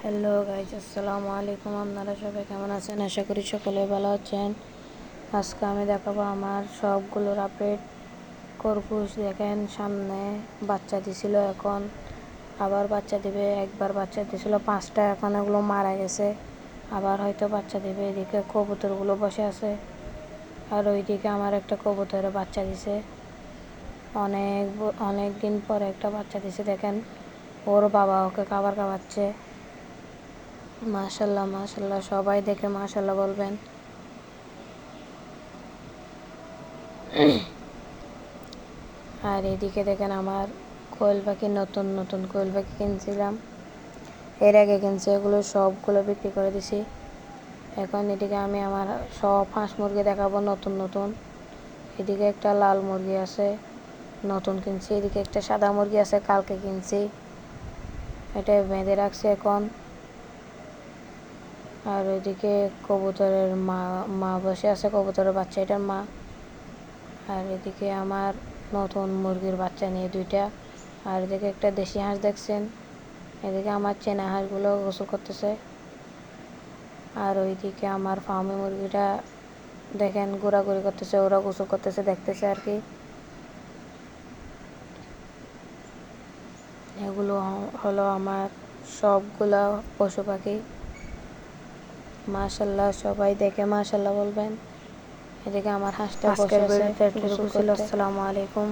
Hello guys, আসসালামু আলাইকুম। আপনারা সবাই কেমন আছেন? আশা করি সকলে ভালো আছেন। আজকে আমি দেখাবো আমার সবগুলোর আপডেট। খরগোশ দেখেন, সামনে বাচ্চা দিছিল, এখন আবার বাচ্চা দিবে। একবার বাচ্চা দিছিল 5টা, এখন এগুলো মারা গেছে, আবার হয়তো বাচ্চা দিবে। এদিকে কবুতরগুলো বসে আছে, আর ওইদিকে আমার একটা কবুতরে বাচ্চা দিছে। অনেক দিন পরে একটা বাচ্চা দিছে। দেখেন, ওর বাবা ওকে খাবার খাওয়াচ্ছে। মাশাল্লাহ মাশাল্লাহ, সবাই দেখে মাশাল্লাহ বলবেন। আর এদিকে দেখেন, আমার কোয়েল পাখি, নতুন নতুন কোয়েল পাখি কিনছিলাম, এর আগে কিনছি, এগুলো সবগুলো বিক্রি করে দিছি। এখন এদিকে আমি আমার সব হাঁস মুরগি দেখাবো নতুন নতুন। এদিকে একটা লাল মুরগি আছে, নতুন কিনছি। এদিকে একটা সাদা মুরগি আছে, কালকে কিনছি, এটা বেঁধে রাখছি এখন। আর ওইদিকে কবুতরের মা বসে আছে, কবুতরের বাচ্চা, এটার মা। আর এদিকে আমার নতুন মুরগির বাচ্চা নিয়ে 2টা। আর এদিকে একটা দেশি হাঁস দেখছেন। এদিকে আমার চেনা হাঁসগুলো গোসল করতেছে। আর ওইদিকে আমার ফার্মে মুরগিটা দেখেন ঘোরাঘুরি করতেছে, ওরা গোসল করতেছে, দেখতেছে আর কি। এগুলো হলো আমার সবগুলা পশু পাখি। মাশাল্লাহ, সবাই দেখে মাশাল্লাহ বলবেন। এদিকে আমার হাঁসটা বসে আছে। আসসালামু আলাইকুম।